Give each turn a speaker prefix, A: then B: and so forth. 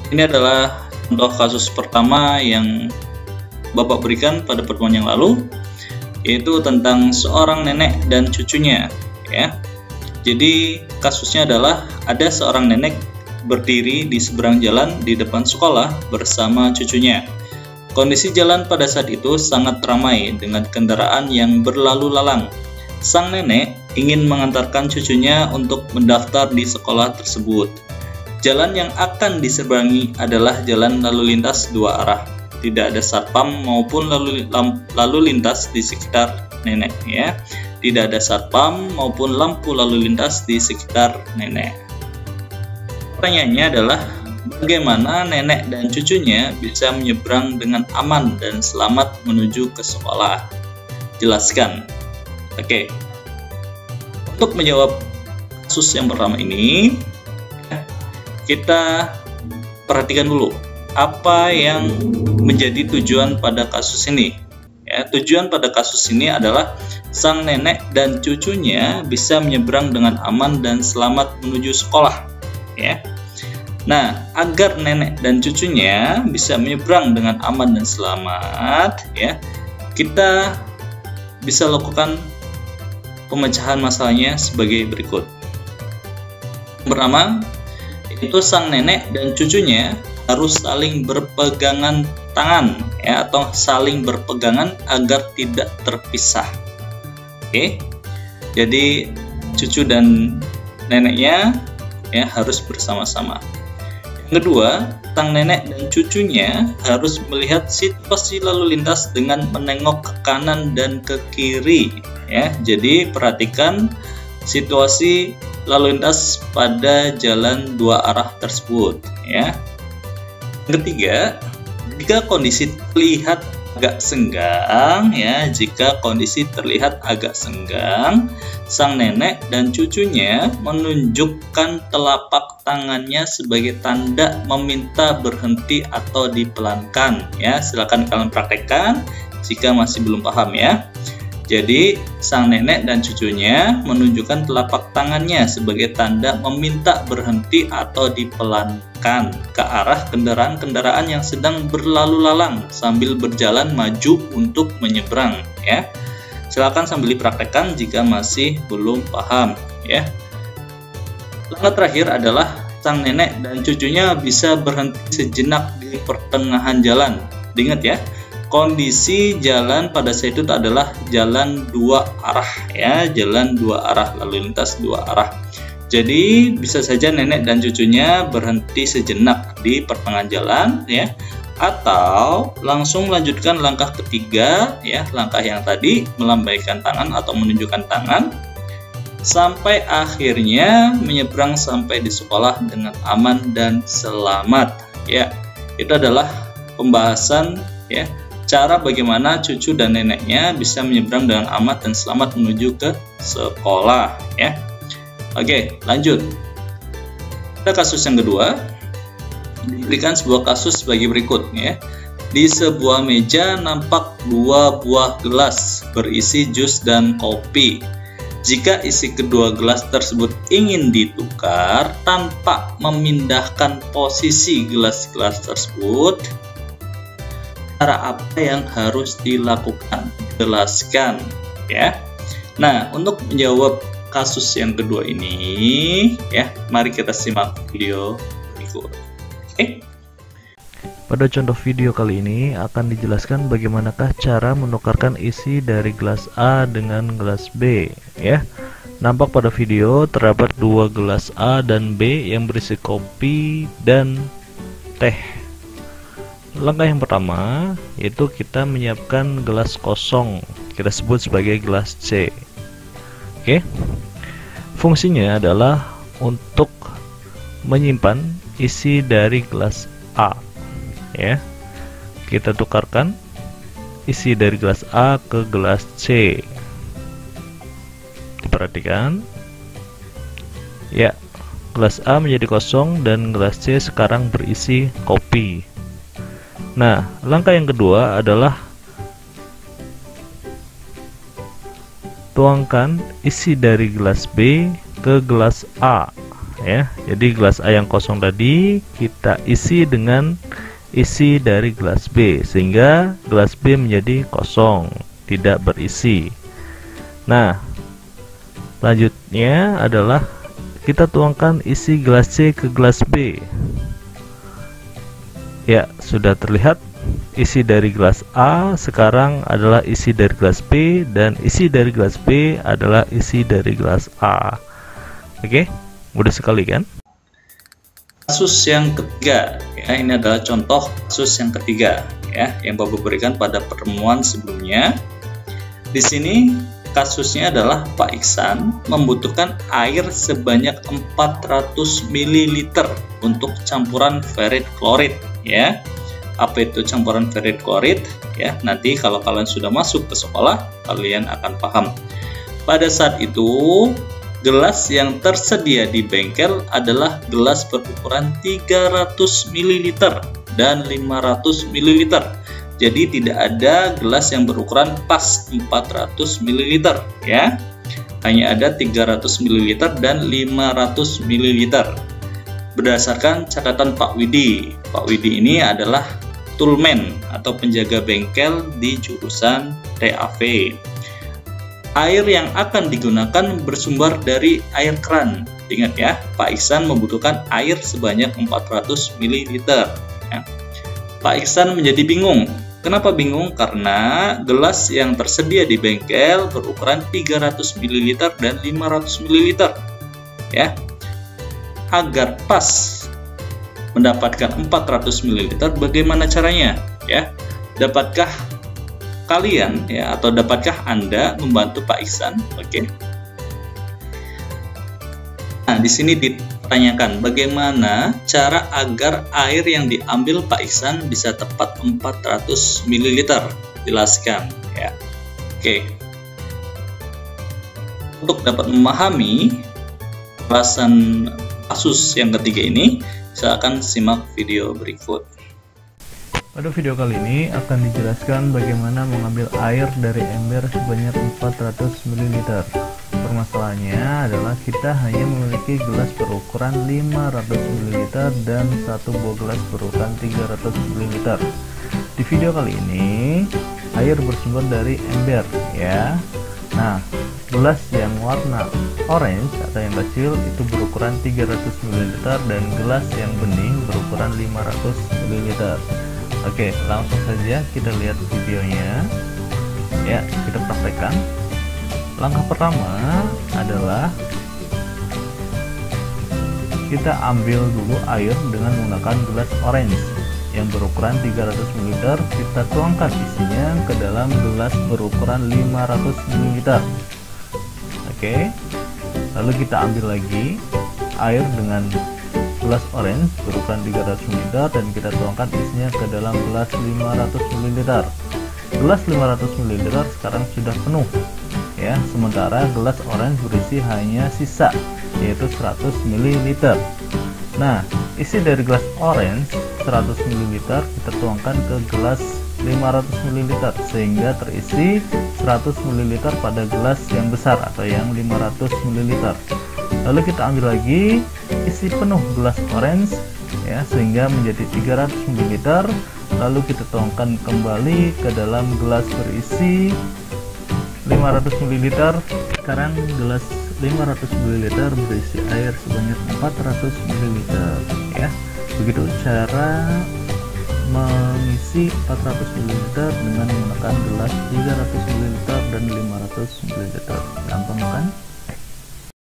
A: Ini adalah contoh kasus pertama yang Bapak berikan pada pertemuan yang lalu, yaitu tentang seorang nenek dan cucunya, ya. Jadi kasusnya adalah ada seorang nenek berdiri di seberang jalan di depan sekolah bersama cucunya. Kondisi jalan pada saat itu sangat ramai dengan kendaraan yang berlalu lalang. Sang nenek ingin mengantarkan cucunya untuk mendaftar di sekolah tersebut. Jalan yang akan diseberangi adalah jalan lalu lintas dua arah. Tidak ada satpam maupun lalu lintas di sekitar nenek, ya. Tidak ada satpam maupun lampu lalu lintas di sekitar nenek. Pertanyaannya adalah bagaimana nenek dan cucunya bisa menyeberang dengan aman dan selamat menuju ke sekolah? Jelaskan. Oke. Untuk menjawab kasus yang pertama ini, kita perhatikan dulu apa yang menjadi tujuan pada kasus ini. Ya, tujuan pada kasus ini adalah sang nenek dan cucunya bisa menyeberang dengan aman dan selamat menuju sekolah. Ya. Nah, agar nenek dan cucunya bisa menyeberang dengan aman dan selamat, ya, kita bisa lakukan pemecahan masalahnya sebagai berikut. Pertama, itu sang nenek dan cucunya harus saling berpegangan tangan, ya, atau saling berpegangan agar tidak terpisah. Oke. Jadi cucu dan neneknya, ya, harus bersama-sama. Yang kedua, sang nenek dan cucunya harus melihat situasi lalu lintas dengan menengok ke kanan dan ke kiri, ya. Jadi perhatikan situasi lalu lintas pada jalan dua arah tersebut, ya. Yang ketiga, jika kondisi terlihat agak senggang, ya, jika kondisi terlihat agak senggang, sang nenek dan cucunya menunjukkan telapak tangannya sebagai tanda meminta berhenti atau dipelankan, ya. Silakan kalian praktekkan jika masih belum paham, ya. Jadi, sang nenek dan cucunya menunjukkan telapak tangannya sebagai tanda meminta berhenti atau dipelankan ke arah kendaraan-kendaraan yang sedang berlalu lalang sambil berjalan maju untuk menyeberang, ya. Silakan sambil dipraktekkan jika masih belum paham, ya. Langkah terakhir adalah sang nenek dan cucunya bisa berhenti sejenak di pertengahan jalan. Diingat, ya. Kondisi jalan pada saat itu adalah jalan dua arah, ya, jalan dua arah, lalu lintas dua arah. Jadi bisa saja nenek dan cucunya berhenti sejenak di pertengahan jalan, ya, atau langsung lanjutkan langkah ketiga, ya, langkah yang tadi melambaikan tangan atau menunjukkan tangan sampai akhirnya menyeberang sampai di sekolah dengan aman dan selamat, ya. Itu adalah pembahasan, ya, cara bagaimana cucu dan neneknya bisa menyeberang dengan aman dan selamat menuju ke sekolah, ya. Oke, lanjut. Pada kasus yang kedua, diberikan sebuah kasus sebagai berikut, ya. Di sebuah meja nampak dua buah gelas berisi jus dan kopi. Jika isi kedua gelas tersebut ingin ditukar tanpa memindahkan posisi gelas-gelas tersebut, cara apa yang harus dilakukan? Jelaskan, ya. Nah, untuk menjawab kasus yang kedua ini, ya, mari kita simak video berikut. Oke.
B: Pada contoh video kali ini akan dijelaskan bagaimanakah cara menukarkan isi dari gelas A dengan gelas B, ya. Nampak pada video terdapat dua gelas A dan B yang berisi kopi dan teh. Langkah yang pertama yaitu kita menyiapkan gelas kosong, kita sebut sebagai gelas C. Oke. Fungsinya adalah untuk menyimpan isi dari gelas A, ya. Kita tukarkan isi dari gelas A ke gelas C. Diperhatikan, ya, gelas A menjadi kosong dan gelas C sekarang berisi kopi. Nah, langkah yang kedua adalah tuangkan isi dari gelas B ke gelas A, ya. Jadi gelas A yang kosong tadi kita isi dengan isi dari gelas B, sehingga gelas B menjadi kosong, tidak berisi. Nah, selanjutnya adalah kita tuangkan isi gelas C ke gelas B. Ya, sudah terlihat isi dari gelas A sekarang adalah isi dari gelas B, dan isi dari gelas B adalah isi dari gelas A. Oke, mudah sekali kan?
A: Kasus yang ketiga, ya, ini adalah contoh kasus yang ketiga, ya, yang Bapak berikan pada pertemuan sebelumnya. Di sini kasusnya adalah Pak Iksan membutuhkan air sebanyak 400 ml untuk campuran ferrit klorid, ya. Apa itu campuran ferrit klorid? Ya, nanti kalau kalian sudah masuk ke sekolah, kalian akan paham. Pada saat itu, gelas yang tersedia di bengkel adalah gelas berukuran 300 ml dan 500 ml. Jadi tidak ada gelas yang berukuran pas 400 ml, ya. Hanya ada 300 ml dan 500 ml. Berdasarkan catatan Pak Widi. Pak Widi ini adalah toolman atau penjaga bengkel di jurusan TAV. Air yang akan digunakan bersumber dari air keran. Ingat ya, Pak Iksan membutuhkan air sebanyak 400 ml. Ya. Pak Iksan menjadi bingung. Kenapa bingung? Karena gelas yang tersedia di bengkel berukuran 300 ml dan 500 ml. Ya. Agar pas mendapatkan 400 ml, bagaimana caranya? Ya. Dapatkah kalian, ya, atau dapatkah Anda membantu Pak Iksan? Oke. Nah, di sini ditanyakan bagaimana cara agar air yang diambil Pak Iksan bisa tepat 400 ml. Jelaskan, ya. Oke. Untuk dapat memahami alasan kasus yang ketiga ini, silakan simak video berikut.
B: Pada video kali ini akan dijelaskan bagaimana mengambil air dari ember sebanyak 400 ml. Permasalahannya adalah kita hanya memiliki gelas berukuran 500 ml dan satu buah gelas berukuran 300 ml. Di video kali ini air bersumber dari ember, ya. Nah, gelas yang warna orange atau yang kecil itu berukuran 300 ml dan gelas yang bening berukuran 500 ml. Oke, langsung saja kita lihat videonya. Ya, kita praktekkan. Langkah pertama adalah kita ambil dulu air dengan menggunakan gelas orange yang berukuran 300 ml. Kita tuangkan isinya ke dalam gelas berukuran 500 ml. Oke. Lalu kita ambil lagi air dengan gelas orange berukuran 300 ml dan kita tuangkan isinya ke dalam gelas 500 ml. Gelas 500 ml sekarang sudah penuh, ya. Sementara gelas orange berisi hanya sisa, yaitu 100 ml. Nah, isi dari gelas orange 100 ml kita tuangkan ke gelas 500 ml sehingga terisi 100 ml pada gelas yang besar atau yang 500 ml. Lalu kita ambil lagi isi penuh gelas orange, ya, sehingga menjadi 300 ml. Lalu kita tuangkan kembali ke dalam gelas berisi 500 ml. Sekarang gelas 500 ml berisi air sebanyak 400 ml, ya. Begitu cara mengisi 400 ml dengan menggunakan gelas 300 ml dan 500 ml. Gampang kan?